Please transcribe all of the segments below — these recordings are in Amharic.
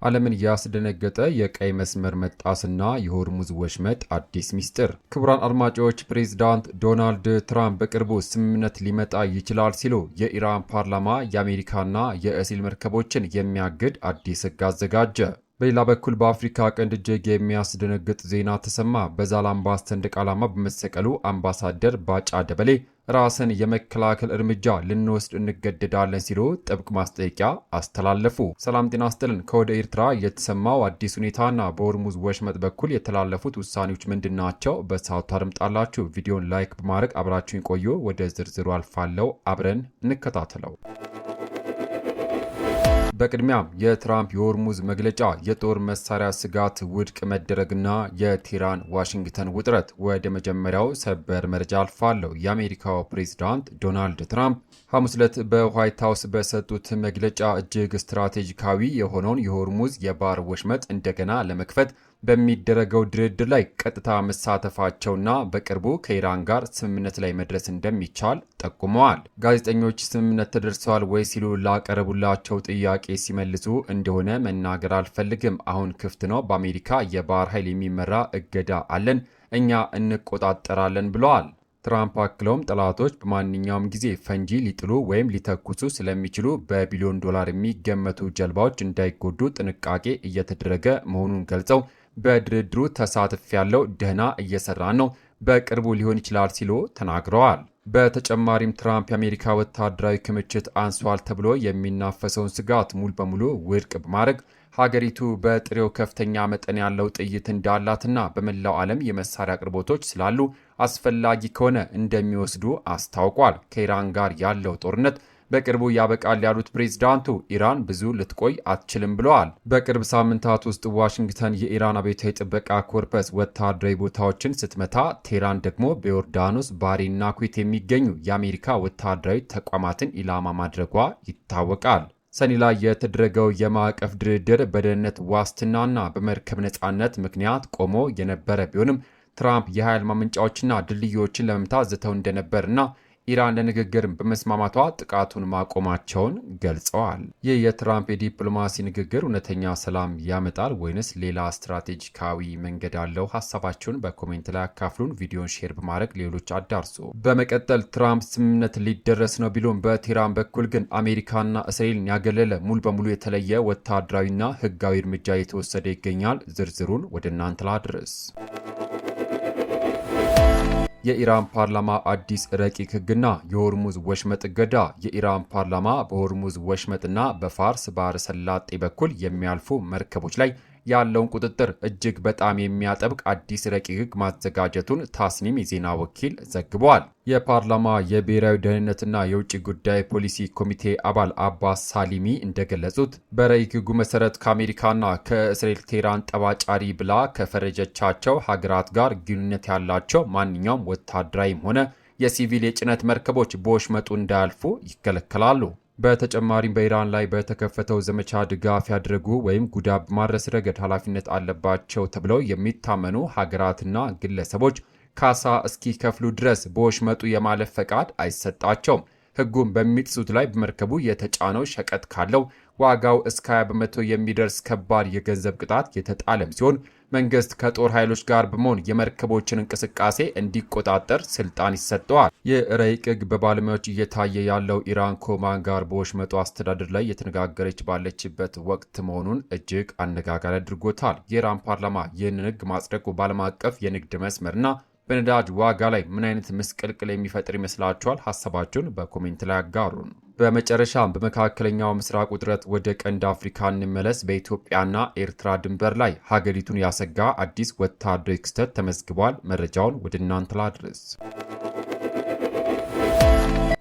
ዓለምን ያስደነገጠ የቀይ መስመር መጣስና የሆርሙዝ ወሽመጥ አዲስ ሚስጥር። ክቡራን አድማጮች፣ ፕሬዝዳንት ዶናልድ ትራምፕ በቅርቡ ስምምነት ሊመጣ ይችላል ሲሉ የኢራን ፓርላማ የአሜሪካና የእስራኤል መርከቦችን የሚያግድ አዲስ ሕግ አዘጋጀ። በሌላ በኩል በአፍሪካ ቀንድ እጅግ የሚያስደነግጥ ዜና ተሰማ። በዛላምባስ ሰንደቅ ዓላማ በመሰቀሉ አምባሳደር ባጫ ደበሌ ራስን የመከላከል እርምጃ ልንወስድ እንገደዳለን ሲሉ ጥብቅ ማስጠንቀቂያ አስተላለፉ። ሰላም ጤና ይስጥልን። ከወደ ኤርትራ የተሰማው አዲስ ሁኔታና በሆርሙዝ ወሽመጥ በኩል የተላለፉት ውሳኔዎች ምንድናቸው? በሰዓቱ ታደምጣላችሁ። ቪዲዮን ላይክ በማድረግ አብራችሁን ቆዩ። ወደ ዝርዝሩ አልፋለሁ። አብረን እንከታተለው። በቅድሚያም የትራምፕ የሆርሙዝ መግለጫ፣ የጦር መሳሪያ ስጋት ውድቅ መደረግና የቴህራን ዋሽንግተን ውጥረት። ወደ መጀመሪያው ሰበር መረጃ አልፋለሁ። የአሜሪካው ፕሬዝዳንት ዶናልድ ትራምፕ ሐሙስ ዕለት በዋይት ሃውስ በሰጡት መግለጫ እጅግ ስትራቴጂካዊ የሆነውን የሆርሙዝ የባህር ወሽመጥ እንደገና ለመክፈት በሚደረገው ድርድር ላይ ቀጥታ መሳተፋቸውና በቅርቡ ከኢራን ጋር ስምምነት ላይ መድረስ እንደሚቻል ጠቁመዋል። ጋዜጠኞች ስምምነት ተደርሰዋል ወይ ሲሉ ላቀረቡላቸው ጥያቄ ሲመልሱ እንደሆነ መናገር አልፈልግም፣ አሁን ክፍት ነው፣ በአሜሪካ የባህር ኃይል የሚመራ እገዳ አለን፣ እኛ እንቆጣጠራለን ብለዋል። ትራምፕ አክለውም ጠላቶች በማንኛውም ጊዜ ፈንጂ ሊጥሉ ወይም ሊተኩሱ ስለሚችሉ በቢሊዮን ዶላር የሚገመቱ ጀልባዎች እንዳይጎዱ ጥንቃቄ እየተደረገ መሆኑን ገልጸው በድርድሩ ተሳትፌያለሁ፣ ደህና እየሰራን ነው፣ በቅርቡ ሊሆን ይችላል ሲሉ ተናግረዋል። በተጨማሪም ትራምፕ የአሜሪካ ወታደራዊ ክምችት አንሷል ተብሎ የሚናፈሰውን ስጋት ሙሉ በሙሉ ውድቅ በማድረግ ሀገሪቱ በጥሬው ከፍተኛ መጠን ያለው ጥይት እንዳላትና በመላው ዓለም የመሳሪያ አቅርቦቶች ስላሉ አስፈላጊ ከሆነ እንደሚወስዱ አስታውቋል። ከኢራን ጋር ያለው ጦርነት በቅርቡ ያበቃል ያሉት ፕሬዝዳንቱ ኢራን ብዙ ልትቆይ አትችልም ብለዋል። በቅርብ ሳምንታት ውስጥ ዋሽንግተን የኢራን አብዮታዊ ጥበቃ ኮርፐስ ወታደራዊ ቦታዎችን ስትመታ፣ ቴህራን ደግሞ በዮርዳኖስ፣ ባህሬንና ኩዌት የሚገኙ የአሜሪካ ወታደራዊ ተቋማትን ኢላማ ማድረጓ ይታወቃል። ሰኔ ላይ የተደረገው የማዕቀፍ ድርድር በደህንነት ዋስትናና በመርከብ ነጻነት ምክንያት ቆሞ የነበረ ቢሆንም ትራምፕ የኃይል ማመንጫዎችና ድልድዮችን ለመምታት ዝተው እንደነበርና ኢራን ለንግግር በመስማማቷ ጥቃቱን ማቆማቸውን ገልጸዋል። ይህ የትራምፕ የዲፕሎማሲ ንግግር እውነተኛ ሰላም ያመጣል ወይንስ ሌላ ስትራቴጂካዊ መንገድ አለው? ሀሳባችሁን በኮሜንት ላይ አካፍሉን። ቪዲዮን ሼር በማድረግ ሌሎች አዳርሱ። በመቀጠል ትራምፕ ስምምነት ሊደረስ ነው ቢሉም በቴህራን በኩል ግን አሜሪካና እስራኤልን ያገለለ ሙሉ በሙሉ የተለየ ወታደራዊና ሕጋዊ እርምጃ እየተወሰደ ይገኛል። ዝርዝሩን ወደ እናንተ ላድርስ። የኢራን ፓርላማ አዲስ ረቂቅ ሕግና የሆርሙዝ ወሽመጥ እገዳ። የኢራን ፓርላማ በሆርሙዝ ወሽመጥና በፋርስ ባህረ ሰላጤ በኩል የሚያልፉ መርከቦች ላይ ያለውን ቁጥጥር እጅግ በጣም የሚያጠብቅ አዲስ ረቂቅ ሕግ ማዘጋጀቱን ታስኒም የዜና ወኪል ዘግቧል። የፓርላማ የብሔራዊ ደህንነትና የውጭ ጉዳይ ፖሊሲ ኮሚቴ አባል አባስ ሳሊሚ እንደገለጹት በረቂቅ ሕጉ መሰረት ከአሜሪካና ከእስራኤል ቴህራን ጠባጫሪ ብላ ከፈረጀቻቸው ሀገራት ጋር ግንኙነት ያላቸው ማንኛውም ወታደራዊም ሆነ የሲቪል የጭነት መርከቦች በወሽመጡ እንዳያልፉ ይከለከላሉ። በተጨማሪም በኢራን ላይ በተከፈተው ዘመቻ ድጋፍ ያደረጉ ወይም ጉዳት በማድረስ ረገድ ኃላፊነት አለባቸው ተብለው የሚታመኑ ሀገራትና ግለሰቦች ካሳ እስኪከፍሉ ድረስ በወሽመጡ የማለፍ ፈቃድ አይሰጣቸውም። ሕጉም በሚጥሱት ላይ በመርከቡ የተጫነው ሸቀጥ ካለው ዋጋው እስከ 20 በመቶ የሚደርስ ከባድ የገንዘብ ቅጣት የተጣለም ሲሆን መንግስት ከጦር ኃይሎች ጋር በመሆን የመርከቦችን እንቅስቃሴ እንዲቆጣጠር ስልጣን ይሰጠዋል። ይህ ረቂቅ ሕግ በባለሙያዎች እየታየ ያለው ኢራን ከኦማን ጋር በወሽመጡ አስተዳደር ላይ የተነጋገረች ባለችበት ወቅት መሆኑን እጅግ አነጋጋሪ አድርጎታል። የኢራን ፓርላማ ይህንን ሕግ ማጽደቁ በዓለም አቀፍ የንግድ መስመርና በነዳጅ ዋጋ ላይ ምን አይነት ምስቅልቅል የሚፈጥር ይመስላችኋል? ሀሳባችሁን በኮሜንት ላይ አጋሩን። በመጨረሻም በመካከለኛው ምስራቅ ውጥረት ወደ ቀንድ አፍሪካ እንመለስ። በኢትዮጵያና ኤርትራ ድንበር ላይ ሀገሪቱን ያሰጋ አዲስ ወታደራዊ ክስተት ተመዝግቧል። መረጃውን ወደ እናንተ ላድርስ።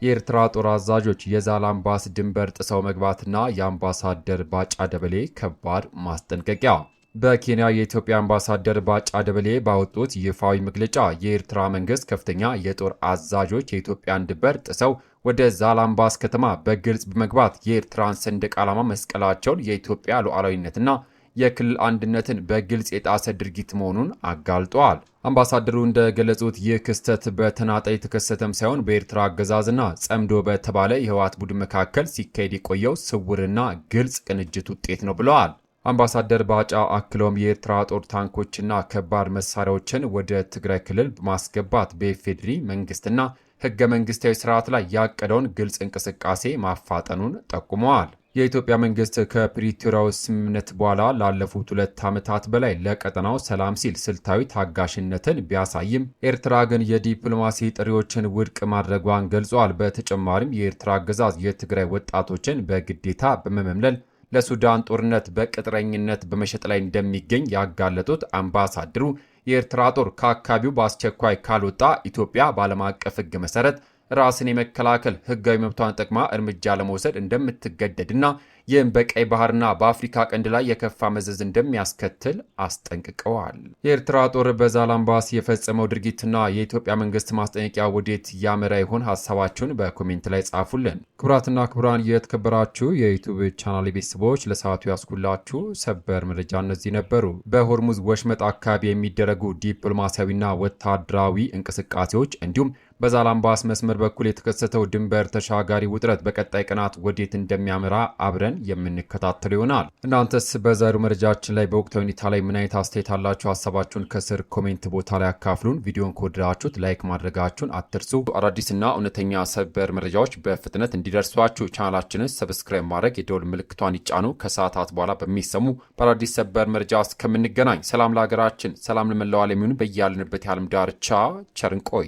የኤርትራ ጦር አዛዦች የዛላምባስ ድንበር ጥሰው መግባትና የአምባሳደር ባጫ ደበሌ ከባድ ማስጠንቀቂያ። በኬንያ የኢትዮጵያ አምባሳደር ባጫ ደበሌ ባወጡት ይፋዊ መግለጫ የኤርትራ መንግስት ከፍተኛ የጦር አዛዦች የኢትዮጵያን ድንበር ጥሰው ወደ ዛላምባስ ከተማ በግልጽ በመግባት የኤርትራን ሰንደቅ ዓላማ መስቀላቸውን የኢትዮጵያ ሉዓላዊነትና የክልል አንድነትን በግልጽ የጣሰ ድርጊት መሆኑን አጋልጧል። አምባሳደሩ እንደገለጹት ይህ ክስተት በተናጠል የተከሰተም ሳይሆን በኤርትራ አገዛዝና ጸምዶ በተባለ የህወሓት ቡድን መካከል ሲካሄድ የቆየው ስውርና ግልጽ ቅንጅት ውጤት ነው ብለዋል። አምባሳደር ባጫ አክለውም የኤርትራ ጦር ታንኮችና ከባድ መሳሪያዎችን ወደ ትግራይ ክልል በማስገባት በኢፌዴሪ መንግስትና ህገ መንግስታዊ ስርዓት ላይ ያቀደውን ግልጽ እንቅስቃሴ ማፋጠኑን ጠቁመዋል። የኢትዮጵያ መንግስት ከፕሪቶሪያው ስምምነት በኋላ ላለፉት 2 ዓመታት በላይ ለቀጠናው ሰላም ሲል ስልታዊ ታጋሽነትን ቢያሳይም ኤርትራ ግን የዲፕሎማሲ ጥሪዎችን ውድቅ ማድረጓን ገልጿል። በተጨማሪም የኤርትራ አገዛዝ የትግራይ ወጣቶችን በግዴታ በመመልመል ለሱዳን ጦርነት በቅጥረኝነት በመሸጥ ላይ እንደሚገኝ ያጋለጡት አምባሳደሩ የኤርትራ ጦር ከአካባቢው በአስቸኳይ ካልወጣ ኢትዮጵያ በዓለም አቀፍ ሕግ መሰረት ራስን የመከላከል ሕጋዊ መብቷን ጠቅማ እርምጃ ለመውሰድ እንደምትገደድና ይህም በቀይ ባህርና በአፍሪካ ቀንድ ላይ የከፋ መዘዝ እንደሚያስከትል አስጠንቅቀዋል። የኤርትራ ጦር በዛላምባሳ የፈጸመው ድርጊትና የኢትዮጵያ መንግስት ማስጠንቀቂያ ወዴት ያመራ ይሆን? ሀሳባችሁን በኮሜንት ላይ ጻፉልን። ክቡራትና ክቡራን የተከበራችሁ የዩቲዩብ ቻናል ቤተሰቦች ለሰዓቱ ያስኩላችሁ ሰበር መረጃ እነዚህ ነበሩ። በሆርሙዝ ወሽመጥ አካባቢ የሚደረጉ ዲፕሎማሲያዊና ወታደራዊ እንቅስቃሴዎች እንዲሁም በዛላምባሳ መስመር በኩል የተከሰተው ድንበር ተሻጋሪ ውጥረት በቀጣይ ቀናት ወዴት እንደሚያመራ አብረን የምንከታተል ይሆናል። እናንተስ በዛሬው መረጃችን ላይ በወቅታዊ ሁኔታ ላይ ምን አይነት አስተያየት አላችሁ? ሀሳባችሁን ከስር ኮሜንት ቦታ ላይ አካፍሉን። ቪዲዮን ከወደዳችሁት ላይክ ማድረጋችሁን አትርሱ። አዳዲስና እውነተኛ ሰበር መረጃዎች በፍጥነት እንዲደርሷችሁ ቻናላችንን ሰብስክራይብ ማድረግ የደወል ምልክቷን ይጫኑ። ከሰዓታት በኋላ በሚሰሙ በአዳዲስ ሰበር መረጃ እስከምንገናኝ ሰላም ለሀገራችን፣ ሰላም ለመላው ዓለም ይሁን። በያልንበት የዓለም ዳርቻ ቸር እንቆይ።